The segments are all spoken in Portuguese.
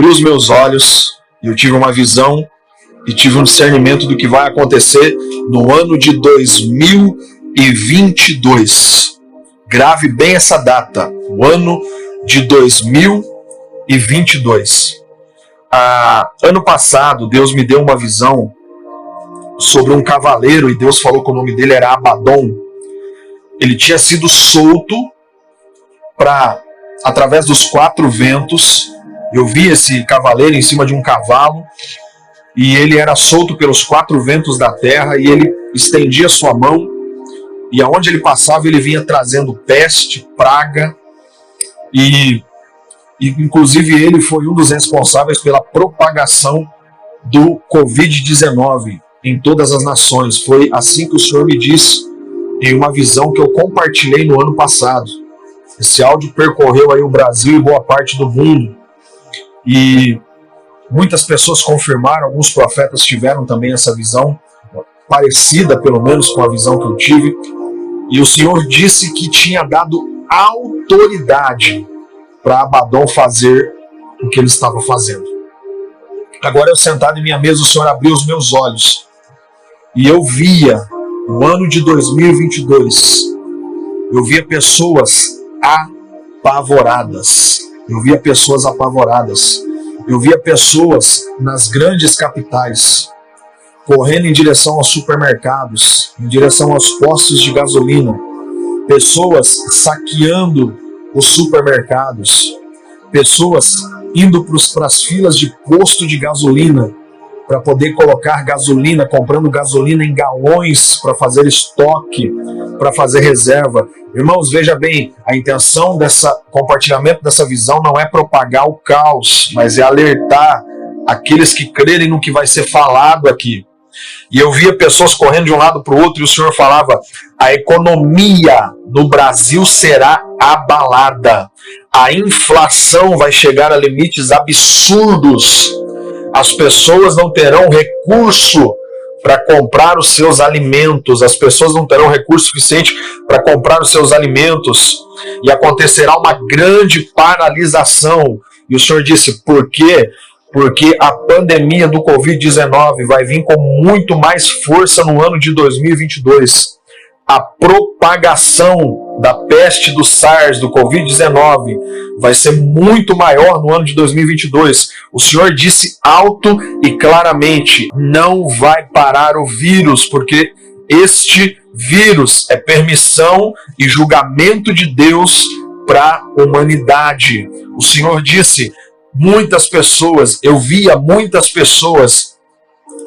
abri os meus olhos e eu tive uma visão e tive um discernimento do que vai acontecer no ano de 2022. Grave bem essa data, o ano de 2022. Ano passado, Deus me deu uma visão sobre um cavaleiro e Deus falou que o nome dele era Abaddon. Ele tinha sido solto para, através dos 4 ventos, eu vi esse cavaleiro em cima de um cavalo e ele era solto pelos 4 ventos da terra e ele estendia sua mão e aonde ele passava ele vinha trazendo peste, praga e inclusive ele foi um dos responsáveis pela propagação do Covid-19 em todas as nações. Foi assim que o Senhor me disse em uma visão que eu compartilhei no ano passado. Esse áudio percorreu aí o Brasil e boa parte do mundo. E muitas pessoas confirmaram, alguns profetas tiveram também essa visão, parecida pelo menos com a visão que eu tive. E o Senhor disse que tinha dado autoridade para Abaddon fazer o que ele estava fazendo. Agora eu sentado em minha mesa, o Senhor abriu os meus olhos e eu via o ano de 2022, eu via pessoas apavoradas, eu via pessoas nas grandes capitais, correndo em direção aos supermercados, em direção aos postos de gasolina, pessoas saqueando os supermercados, pessoas indo para as filas de posto de gasolina para poder colocar gasolina, comprando gasolina em galões para fazer estoque, para fazer reserva. Irmãos, veja bem, a intenção desse compartilhamento dessa visão não é propagar o caos, mas é alertar aqueles que crerem no que vai ser falado aqui. E eu via pessoas correndo de um lado para o outro e o Senhor falava: a economia no Brasil será abalada, a inflação vai chegar a limites absurdos, as pessoas não terão recurso para comprar os seus alimentos, as pessoas não terão recurso suficiente para comprar os seus alimentos e acontecerá uma grande paralisação. E o Senhor disse: por quê? Porque a pandemia do Covid-19 vai vir com muito mais força no ano de 2022. A propagação da peste do SARS, do Covid-19, vai ser muito maior no ano de 2022. O Senhor disse alto e claramente: não vai parar o vírus, porque este vírus é permissão e julgamento de Deus para a humanidade. O Senhor disse: muitas pessoas, eu via muitas pessoas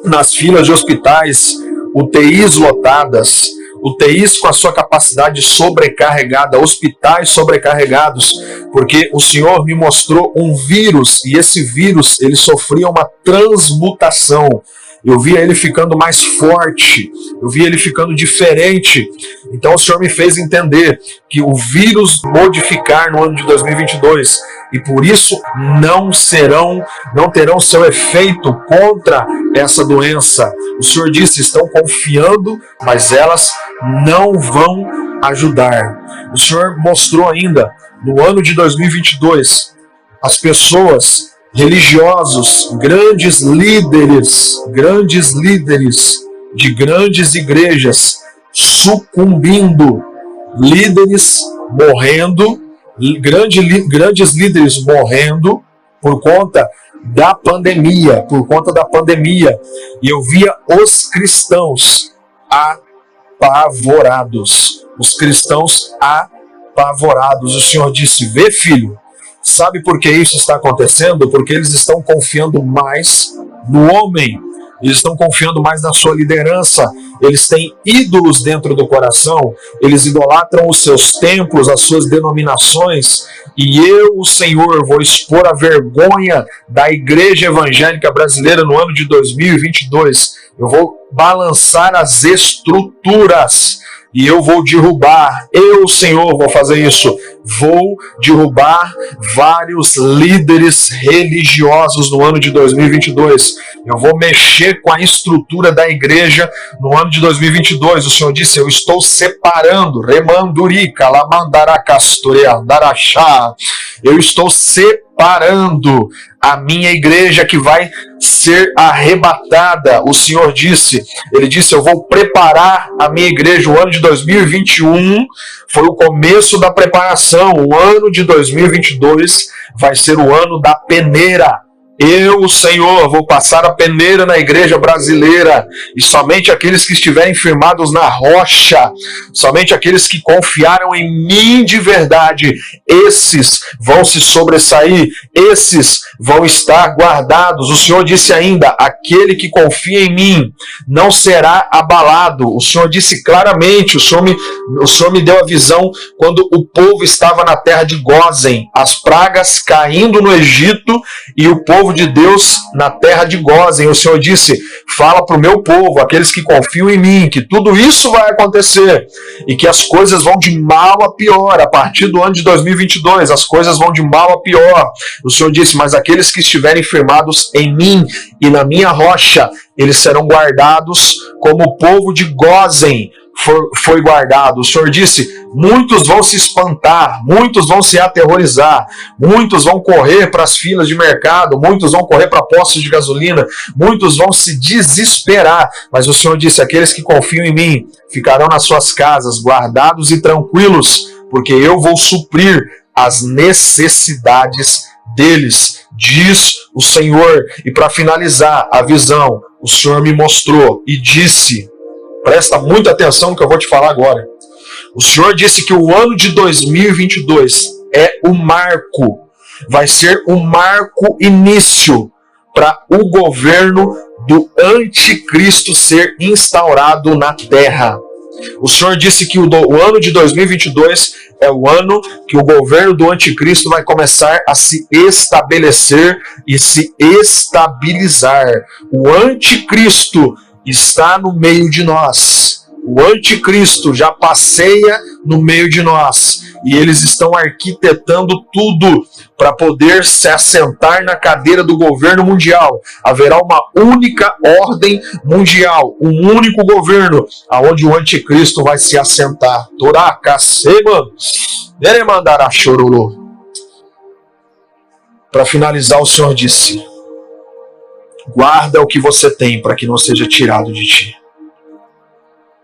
nas filas de hospitais, UTIs lotadas, UTIs com a sua capacidade sobrecarregada, hospitais sobrecarregados, porque o Senhor me mostrou um vírus, e esse vírus, ele sofria uma transmutação. Eu via ele ficando mais forte, eu via ele ficando diferente. Então o Senhor me fez entender que o vírus modificar no ano de 2022, e por isso não terão seu efeito contra essa doença. O Senhor disse: estão confiando, mas elas não vão ajudar. O Senhor mostrou ainda, no ano de 2022, as pessoas, religiosos, grandes líderes de grandes igrejas sucumbindo, líderes morrendo, grandes líderes morrendo por conta da pandemia, e eu via os cristãos apavorados, O Senhor disse: vê, filho, sabe por que isso está acontecendo? Porque eles estão confiando mais no homem, eles estão confiando mais na sua liderança, eles têm ídolos dentro do coração, eles idolatram os seus templos, as suas denominações, e eu, o Senhor, vou expor a vergonha da igreja evangélica brasileira no ano de 2022. Eu vou balançar as estruturas, E eu vou derrubar, eu, Senhor, vou fazer isso. Vou derrubar vários líderes religiosos no ano de 2022. Eu vou mexer com a estrutura da igreja no ano de 2022. O Senhor disse, eu estou separando, remandurica, lamandaracasture, andarachá. Eu estou separando a minha igreja que vai ser arrebatada. O Senhor disse, ele disse, eu vou preparar a minha igreja. O ano de 2021 foi o começo da preparação. O ano de 2022 vai ser o ano da peneira. Eu, o Senhor, vou passar a peneira na igreja brasileira, e somente aqueles que estiverem firmados na rocha, somente aqueles que confiaram em mim de verdade, esses vão se sobressair, esses vão estar guardados. O Senhor disse ainda, aquele que confia em mim não será abalado. O Senhor disse claramente, o Senhor me deu a visão quando o povo estava na terra de Gósen, as pragas caindo no Egito e o povo de Deus na terra de Gósen. O Senhor disse, fala para o meu povo, aqueles que confiam em mim, que tudo isso vai acontecer e que as coisas vão de mal a pior. A partir do ano de 2022, as coisas vão de mal a pior. O Senhor disse, mas aqueles que estiverem firmados em mim e na minha rocha, eles serão guardados como o povo de Gósen foi guardado. O Senhor disse, muitos vão se espantar, muitos vão se aterrorizar, muitos vão correr para as filas de mercado, muitos vão correr para postos de gasolina, muitos vão se desesperar, mas o Senhor disse, aqueles que confiam em mim ficarão nas suas casas, guardados e tranquilos, porque eu vou suprir as necessidades deles, diz o Senhor. E para finalizar a visão, o Senhor me mostrou e disse, presta muita atenção no que eu vou te falar agora. O Senhor disse que o ano de 2022 é o marco, vai ser o marco início para o governo do anticristo ser instaurado na terra. O Senhor disse que o ano de 2022 é o ano que o governo do anticristo vai começar a se estabelecer e se estabilizar. O anticristo está no meio de nós. O anticristo já passeia no meio de nós. E eles estão arquitetando tudo para poder se assentar na cadeira do governo mundial. Haverá uma única ordem mundial, um único governo, aonde o anticristo vai se assentar. Para finalizar, o Senhor disse, guarda o que você tem para que não seja tirado de ti.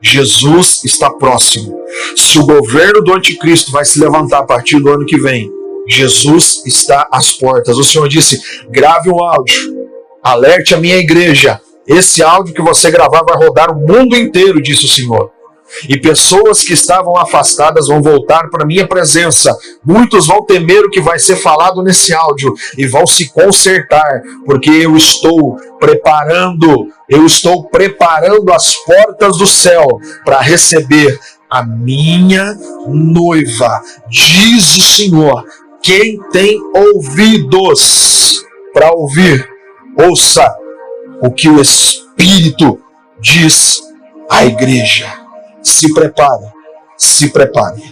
Jesus está próximo. Se o governo do anticristo vai se levantar a partir do ano que vem, Jesus está às portas. O Senhor disse, grave um áudio, alerte a minha igreja. Esse áudio que você gravar vai rodar o mundo inteiro, disse o Senhor. E pessoas que estavam afastadas vão voltar para a minha presença. Muitos vão temer o que vai ser falado nesse áudio e vão se consertar, porque eu estou preparando as portas do céu para receber a minha noiva, diz o Senhor. Quem tem ouvidos para ouvir, ouça o que o Espírito diz à igreja. Se prepare, se prepare.